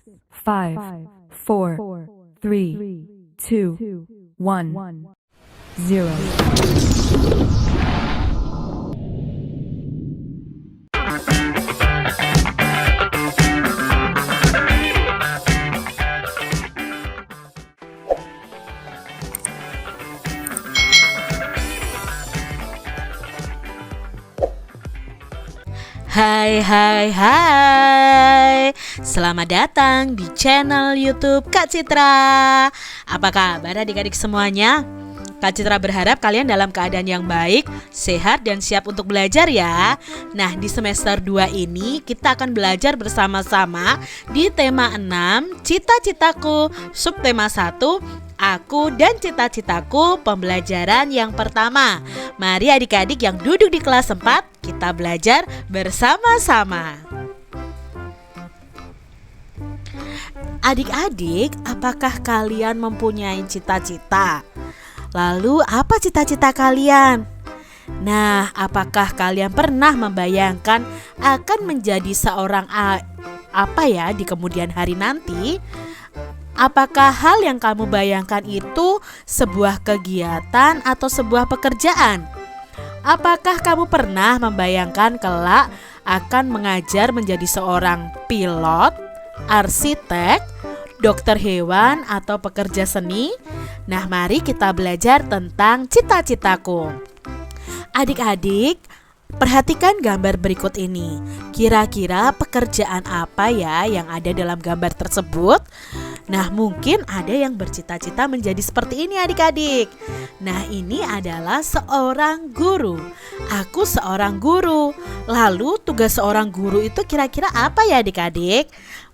5, 4, 3, 2, 1, 0. Hai, selamat datang di channel YouTube Kak Citra. Apa kabar adik-adik semuanya? Kak Citra berharap kalian dalam keadaan yang baik, sehat, dan siap untuk belajar ya. Nah, di semester 2 ini kita akan belajar bersama-sama di tema 6, Cita-citaku, subtema 1, Aku dan cita-citaku, pembelajaran yang pertama. Mari adik-adik yang duduk di kelas 4, kita belajar bersama-sama. Adik-adik, apakah kalian mempunyai cita-cita? Lalu apa cita-cita kalian? Nah, apakah kalian pernah membayangkan akan menjadi seorang apa ya di kemudian hari nanti? Apakah hal yang kamu bayangkan itu sebuah kegiatan atau sebuah pekerjaan? Apakah kamu pernah membayangkan kelak akan mengajar menjadi seorang pilot, arsitek, dokter hewan, atau pekerja seni? Nah, mari kita belajar tentang cita-citaku. Adik-adik, perhatikan gambar berikut ini. Kira-kira pekerjaan apa ya yang ada dalam gambar tersebut? Nah, mungkin ada yang bercita-cita menjadi seperti ini adik-adik. Nah, ini adalah seorang guru. Aku seorang guru. Lalu tugas seorang guru itu kira-kira apa ya adik-adik?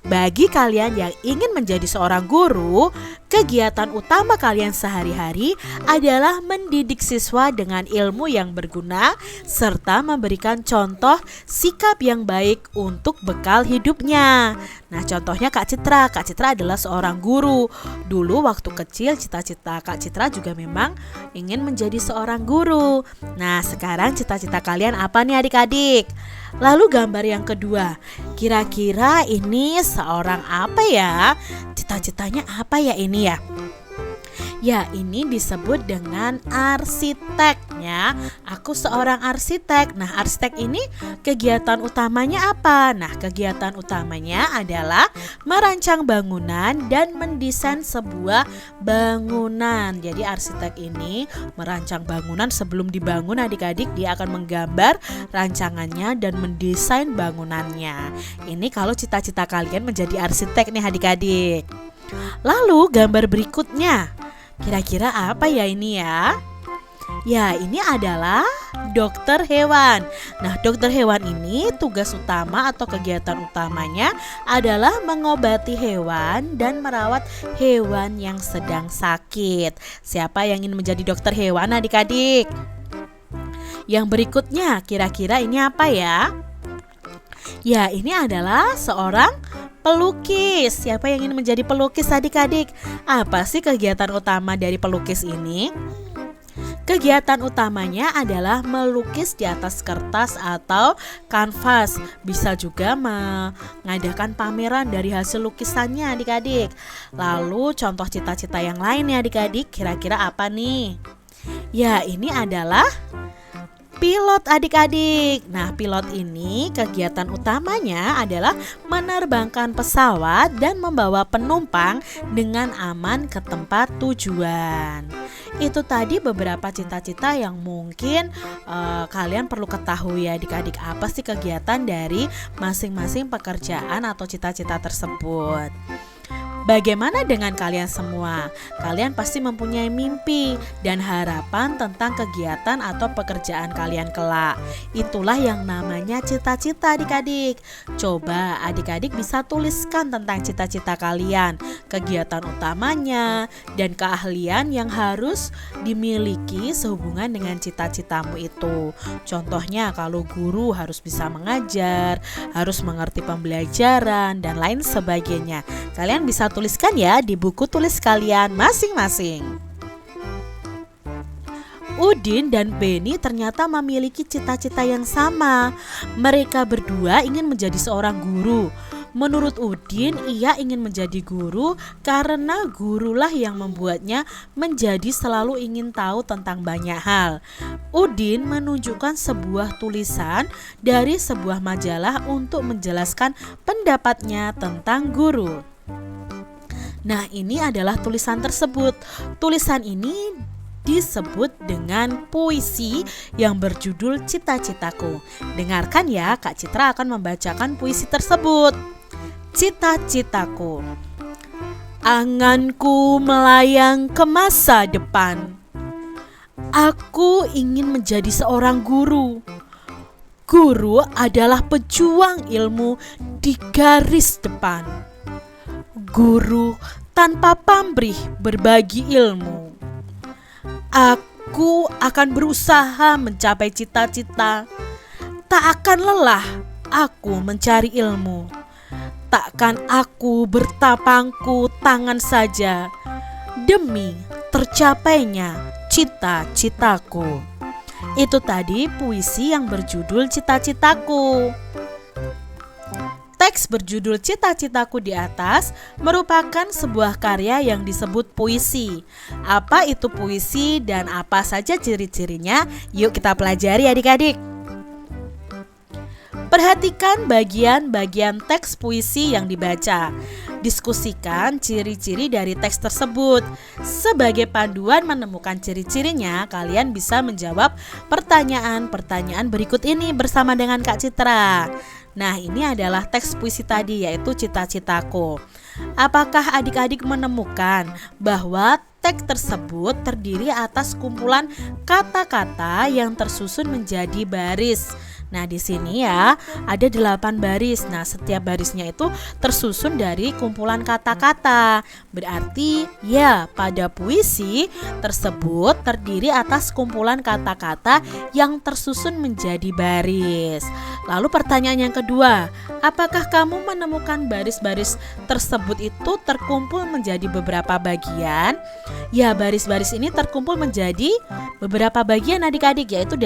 Bagi kalian yang ingin menjadi seorang guru, kegiatan utama kalian sehari-hari adalah mendidik siswa dengan ilmu yang berguna serta memberikan contoh sikap yang baik untuk bekal hidupnya. Nah, contohnya Kak Citra. Kak Citra adalah seorang guru. Dulu waktu kecil cita-cita Kak Citra juga memang ingin menjadi seorang guru. Nah, sekarang cita-cita kalian apa nih adik-adik? Lalu gambar yang kedua, kira-kira ini seorang apa ya? Cita-citanya apa ya ini ya? Ya, ini disebut dengan arsiteknya. Aku seorang arsitek. Nah, arsitek ini kegiatan utamanya apa? Nah, kegiatan utamanya adalah merancang bangunan dan mendesain sebuah bangunan. Jadi arsitek ini merancang bangunan sebelum dibangun adik-adik, dia akan menggambar rancangannya dan mendesain bangunannya. Ini kalau cita-cita kalian menjadi arsitek nih adik-adik. Lalu gambar berikutnya, kira-kira apa ya ini ya? Ya, ini adalah dokter hewan. Nah, dokter hewan ini tugas utama atau kegiatan utamanya adalah mengobati hewan dan merawat hewan yang sedang sakit. Siapa yang ingin menjadi dokter hewan adik-adik? Yang berikutnya, kira-kira ini apa ya? Ya, ini adalah seorang pelukis. Siapa yang ingin menjadi pelukis adik-adik? Apa sih kegiatan utama dari pelukis ini? Kegiatan utamanya adalah melukis di atas kertas atau kanvas. Bisa juga mengadakan pameran dari hasil lukisannya adik-adik. Lalu contoh cita-cita yang lain ya adik-adik, kira-kira apa nih? Ya, ini adalah pilot adik-adik. Nah, pilot ini kegiatan utamanya adalah menerbangkan pesawat dan membawa penumpang dengan aman ke tempat tujuan. Itu tadi beberapa cita-cita yang mungkin kalian perlu ketahui ya adik-adik, apa sih kegiatan dari masing-masing pekerjaan atau cita-cita tersebut. Bagaimana dengan kalian semua? Kalian pasti mempunyai mimpi dan harapan tentang kegiatan atau pekerjaan kalian kelak. Itulah yang namanya cita-cita adik-adik. Coba adik-adik bisa tuliskan tentang cita-cita kalian, kegiatan utamanya, dan keahlian yang harus dimiliki sehubungan dengan cita-citamu itu. Contohnya kalau guru harus bisa mengajar, harus mengerti pembelajaran, dan lain sebagainya. Kalian bisa tuliskan ya di buku tulis kalian masing-masing. Udin dan Beni ternyata memiliki cita-cita yang sama. Mereka berdua ingin menjadi seorang guru. Menurut Udin, ia ingin menjadi guru karena gurulah yang membuatnya menjadi selalu ingin tahu tentang banyak hal. Udin menunjukkan sebuah tulisan dari sebuah majalah untuk menjelaskan pendapatnya tentang guru. Nah, ini adalah tulisan tersebut. Tulisan ini disebut dengan puisi yang berjudul Cita-Citaku. Dengarkan ya, Kak Citra akan membacakan puisi tersebut. Cita-citaku. Anganku melayang ke masa depan. Aku ingin menjadi seorang guru. Guru adalah pejuang ilmu di garis depan. Guru tanpa pamrih berbagi ilmu. Aku akan berusaha mencapai cita-cita. Tak akan lelah aku mencari ilmu. Takkan aku bertapangku tangan saja demi tercapainya cita-citaku. Itu tadi puisi yang berjudul Cita-Citaku. Teks berjudul Cita-Citaku di atas merupakan sebuah karya yang disebut puisi. Apa itu puisi dan apa saja ciri-cirinya? Yuk kita pelajari adik-adik. Perhatikan bagian-bagian teks puisi yang dibaca. Diskusikan ciri-ciri dari teks tersebut. Sebagai panduan menemukan ciri-cirinya, kalian bisa menjawab pertanyaan-pertanyaan berikut ini bersama dengan Kak Citra. Nah, ini adalah teks puisi tadi, yaitu Cita-Citaku. Apakah adik-adik menemukan bahwa teks tersebut terdiri atas kumpulan kata-kata yang tersusun menjadi baris? Nah, di sini ya ada 8 baris. Nah, setiap barisnya itu tersusun dari kumpulan kata-kata. Berarti ya pada puisi tersebut terdiri atas kumpulan kata-kata yang tersusun menjadi baris. Lalu pertanyaan yang kedua, apakah kamu menemukan baris-baris tersebut itu terkumpul menjadi beberapa bagian? Ya, baris-baris ini terkumpul menjadi beberapa bagian adik-adik, yaitu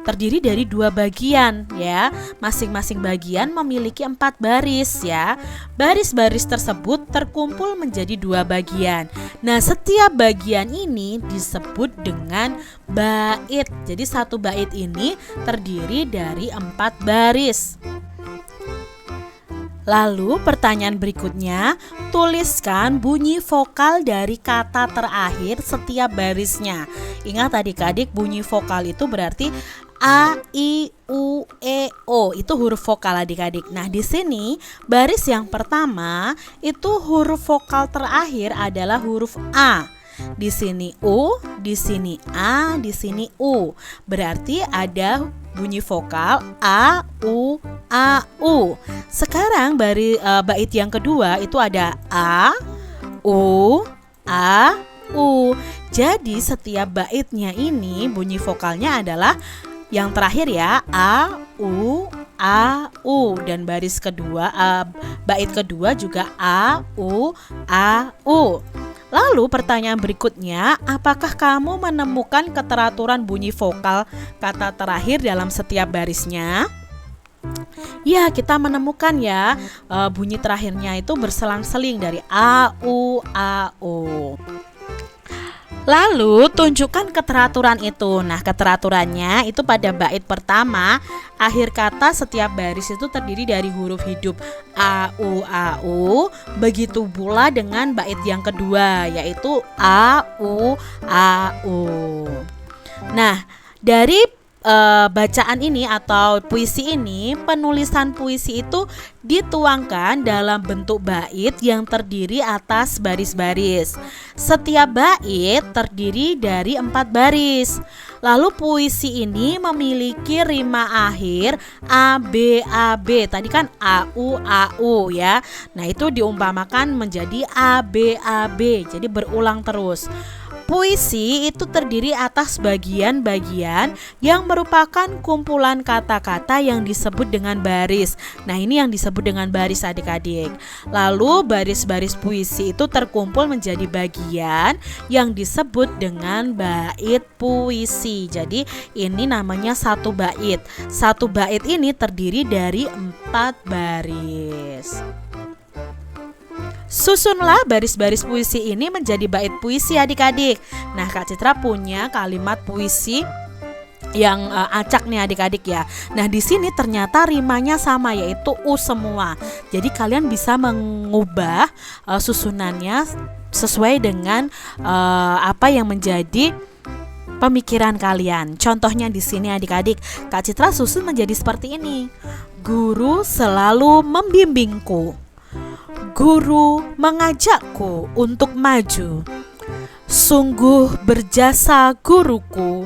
terdiri dari 2 bagian ya. Masing-masing bagian memiliki 4 baris ya. Baris-baris tersebut terkumpul menjadi 2 bagian. Nah, setiap bagian ini disebut dengan bait. Jadi satu bait ini terdiri dari 4 baris. Lalu pertanyaan berikutnya, tuliskan bunyi vokal dari kata terakhir setiap barisnya. Ingat adik-adik, bunyi vokal itu berarti A, I, U, E, O. Itu huruf vokal adik-adik. Nah, di sini baris yang pertama itu huruf vokal terakhir adalah huruf A. Di sini U, di sini A, di sini U. Berarti ada bunyi vokal A, U, A, U. Sekarang bait yang kedua itu ada A, U, A, U. Jadi setiap baitnya ini bunyi vokalnya adalah yang terakhir ya, A, U, A, U. Dan baris kedua, bait kedua juga A, U, A, U. Lalu pertanyaan berikutnya, apakah kamu menemukan keteraturan bunyi vokal kata terakhir dalam setiap barisnya? Ya, kita menemukan ya, bunyi terakhirnya itu berselang-seling dari A, U, A, U. Lalu tunjukkan keteraturan itu. Nah, keteraturannya itu pada bait pertama, akhir kata setiap baris itu terdiri dari huruf hidup A, U, A, U. Begitu pula dengan bait yang kedua, yaitu A, U, A, U. Nah, dari bacaan ini atau puisi ini, penulisan puisi itu dituangkan dalam bentuk bait yang terdiri atas baris-baris. Setiap bait terdiri dari 4 baris. Lalu puisi ini memiliki rima akhir A, B, A, B. Tadi kan A, U, A, U ya. Nah, itu diumpamakan menjadi A, B, A, B. Jadi berulang terus. Puisi itu terdiri atas bagian-bagian yang merupakan kumpulan kata-kata yang disebut dengan baris. Nah, ini yang disebut dengan baris adik-adik. Lalu baris-baris puisi itu terkumpul menjadi bagian yang disebut dengan bait puisi. Jadi ini namanya satu bait. Satu bait ini terdiri dari 4 baris. Susunlah baris-baris puisi ini menjadi bait puisi adik-adik. Nah, Kak Citra punya kalimat puisi yang acak nih adik-adik ya. Nah, di sini ternyata rimanya sama, yaitu U semua. Jadi kalian bisa mengubah susunannya sesuai dengan apa yang menjadi pemikiran kalian. Contohnya di sini adik-adik, Kak Citra susun menjadi seperti ini. Guru selalu membimbingku. Guru mengajakku untuk maju. Sungguh berjasa guruku.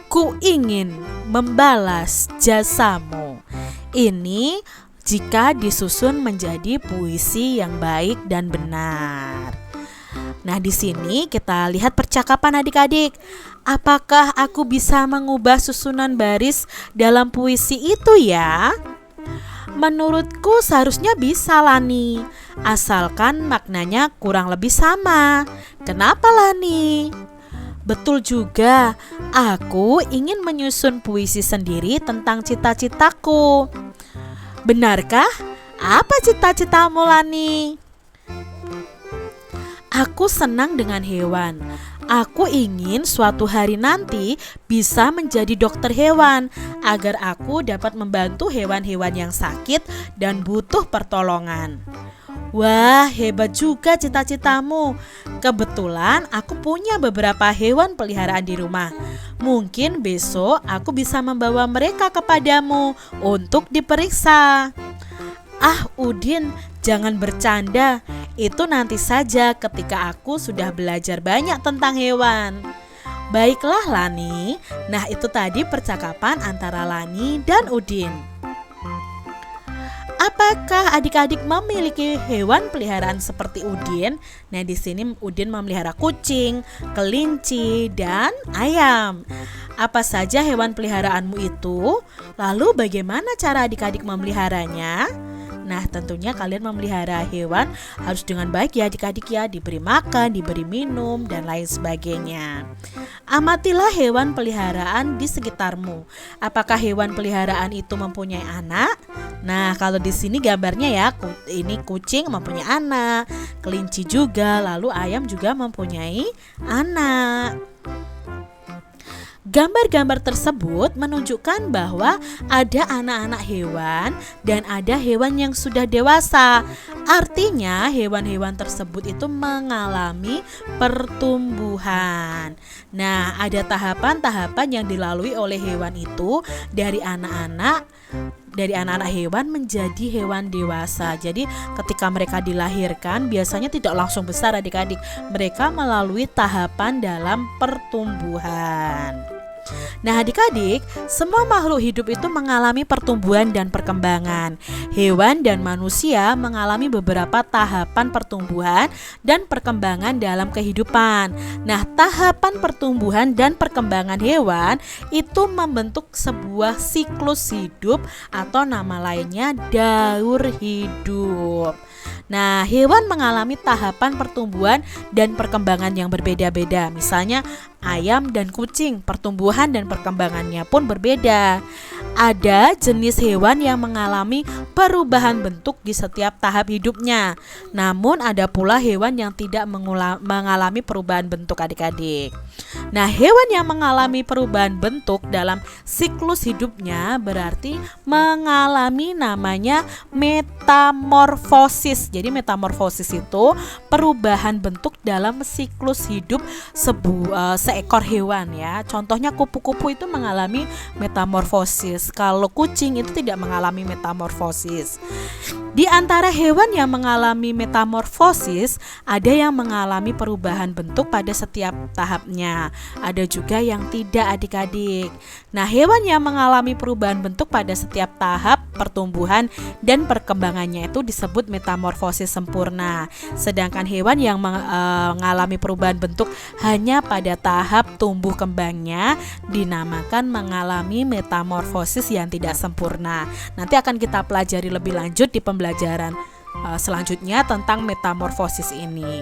Ku ingin membalas jasamu. Ini jika disusun menjadi puisi yang baik dan benar. Nah, di sini kita lihat percakapan adik-adik. Apakah aku bisa mengubah susunan baris dalam puisi itu ya? Menurutku seharusnya bisa, Lani, asalkan maknanya kurang lebih sama. Kenapa, Lani? Betul juga, aku ingin menyusun puisi sendiri tentang cita-citaku. Benarkah? Apa cita-citamu, Lani? Aku senang dengan hewan. Aku ingin suatu hari nanti bisa menjadi dokter hewan agar aku dapat membantu hewan-hewan yang sakit dan butuh pertolongan. Wah, hebat juga cita-citamu. Kebetulan aku punya beberapa hewan peliharaan di rumah. Mungkin besok aku bisa membawa mereka kepadamu untuk diperiksa. Ah, Udin, jangan bercanda. Itu nanti saja ketika aku sudah belajar banyak tentang hewan. Baiklah, Lani. Nah, itu tadi percakapan antara Lani dan Udin. Apakah adik-adik memiliki hewan peliharaan seperti Udin? Nah, di sini Udin memelihara kucing, kelinci, dan ayam. Apa saja hewan peliharaanmu itu? Lalu bagaimana cara adik-adik memeliharanya? Nah, tentunya kalian memelihara hewan harus dengan baik ya adik-adik ya, diberi makan, diberi minum, dan lain sebagainya. Amatilah hewan peliharaan di sekitarmu. Apakah hewan peliharaan itu mempunyai anak? Nah, kalau di sini gambarnya ya, ini kucing mempunyai anak, kelinci juga, lalu ayam juga mempunyai anak. Gambar-gambar tersebut menunjukkan bahwa ada anak-anak hewan dan ada hewan yang sudah dewasa. Artinya hewan-hewan tersebut itu mengalami pertumbuhan. Nah, ada tahapan-tahapan yang dilalui oleh hewan itu dari anak-anak hewan menjadi hewan dewasa. Jadi ketika mereka dilahirkan biasanya tidak langsung besar adik-adik. Mereka melalui tahapan dalam pertumbuhan. Nah, adik-adik, semua makhluk hidup itu mengalami pertumbuhan dan perkembangan. Hewan dan manusia mengalami beberapa tahapan pertumbuhan dan perkembangan dalam kehidupan. Nah, tahapan pertumbuhan dan perkembangan hewan itu membentuk sebuah siklus hidup atau nama lainnya daur hidup. Nah, hewan mengalami tahapan pertumbuhan dan perkembangan yang berbeda-beda. Misalnya ayam dan kucing, pertumbuhan dan perkembangannya pun berbeda. Ada jenis hewan yang mengalami perubahan bentuk di setiap tahap hidupnya. Namun ada pula hewan yang tidak mengalami perubahan bentuk adik-adik. Nah, hewan yang mengalami perubahan bentuk dalam siklus hidupnya berarti mengalami namanya metamorfosis. Jadi metamorfosis itu perubahan bentuk dalam siklus hidup seekor hewan ya. Contohnya kupu-kupu itu mengalami metamorfosis. metamorfosis. Kalau kucing itu tidak mengalami metamorfosis. Di antara hewan yang mengalami metamorfosis, ada yang mengalami perubahan bentuk pada setiap tahapnya. Ada juga yang tidak, adik-adik. Nah, hewan yang mengalami perubahan bentuk pada setiap tahap pertumbuhan dan perkembangannya itu disebut metamorfosis sempurna. Sedangkan hewan yang mengalami perubahan bentuk hanya pada tahap tumbuh kembangnya dinamakan mengalami metamorfosis yang tidak sempurna. Nanti akan kita pelajari lebih lanjut di pembelajaran selanjutnya tentang metamorfosis ini.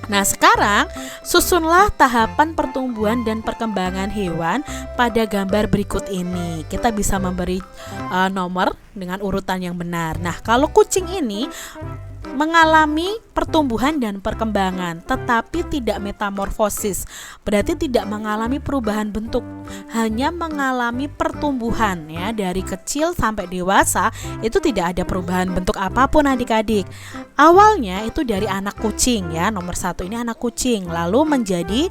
Nah, sekarang susunlah tahapan pertumbuhan dan perkembangan hewan pada gambar berikut ini. Kita bisa memberi nomor dengan urutan yang benar. Nah, kalau kucing ini mengalami pertumbuhan dan perkembangan tetapi tidak metamorfosis, berarti tidak mengalami perubahan bentuk, hanya mengalami pertumbuhan ya, dari kecil sampai dewasa itu tidak ada perubahan bentuk apapun adik-adik. Awalnya itu dari anak kucing ya, nomor 1 ini anak kucing, lalu menjadi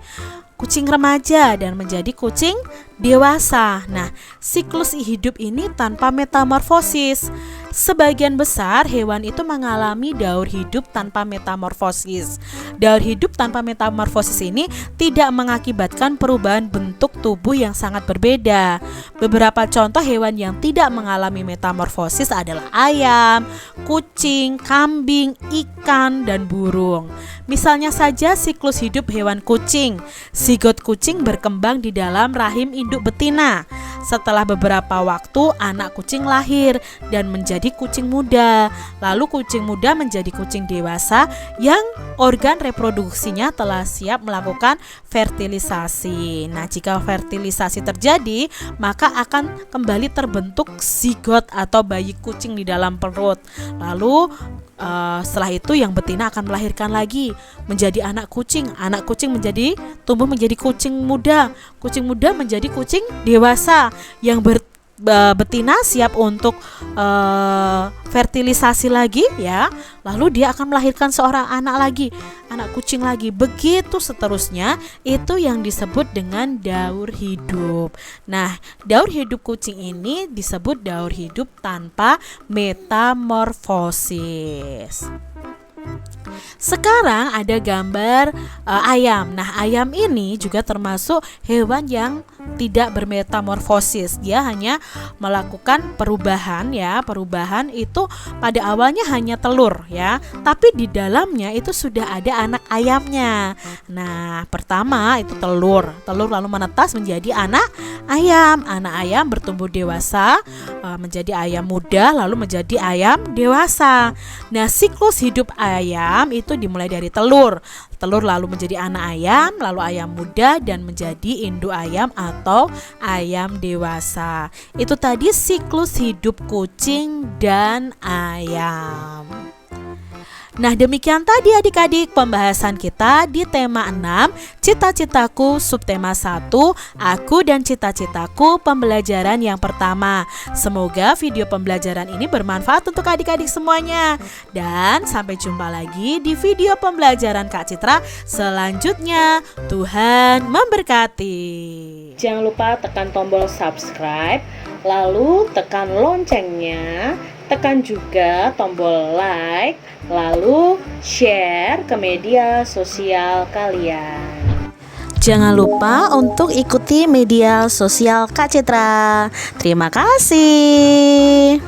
kucing remaja dan menjadi kucing dewasa. Nah, siklus hidup ini tanpa metamorfosis. Sebagian besar hewan itu mengalami daur hidup tanpa metamorfosis. Daur hidup tanpa metamorfosis ini tidak mengakibatkan perubahan bentuk tubuh yang sangat berbeda. Beberapa contoh hewan yang tidak mengalami metamorfosis adalah ayam, kucing, kambing, ikan, dan burung. Misalnya saja siklus hidup hewan kucing. Zigot kucing berkembang di dalam rahim induk betina. Setelah beberapa waktu anak kucing lahir dan menjadi kucing muda. Lalu kucing muda menjadi kucing dewasa yang organ reproduksinya telah siap melakukan fertilisasi. Nah, jika fertilisasi terjadi, maka akan kembali terbentuk zigot atau bayi kucing di dalam perut. Lalu setelah itu yang betina akan melahirkan lagi menjadi anak kucing menjadi tumbuh menjadi kucing muda menjadi kucing dewasa. Yang betina siap untuk fertilisasi lagi ya, lalu dia akan melahirkan seorang anak kucing lagi, begitu seterusnya. Itu yang disebut dengan daur hidup. Nah, daur hidup kucing ini disebut daur hidup tanpa metamorfosis. Sekarang ada gambar ayam. Nah, ayam ini juga termasuk hewan yang tidak bermetamorfosis. Dia hanya melakukan perubahan ya. Perubahan itu pada awalnya hanya telur ya, tapi di dalamnya itu sudah ada anak ayamnya. Nah, pertama itu telur lalu menetas menjadi anak ayam. Anak ayam bertumbuh dewasa menjadi ayam muda, lalu menjadi ayam dewasa. Nah, siklus hidup ayam itu dimulai dari telur lalu menjadi anak ayam, lalu ayam muda, dan menjadi induk ayam atau ayam dewasa. Itu tadi siklus hidup kucing dan ayam. Nah, demikian tadi adik-adik pembahasan kita di tema 6, cita-citaku, subtema 1, aku dan cita-citaku, pembelajaran yang pertama. Semoga video pembelajaran ini bermanfaat untuk adik-adik semuanya. Dan sampai jumpa lagi di video pembelajaran Kak Citra selanjutnya. Tuhan memberkati. Jangan lupa tekan tombol subscribe, lalu tekan loncengnya, tekan juga tombol like, lalu share ke media sosial kalian. Jangan lupa untuk ikuti media sosial Kak Citra. Terima kasih.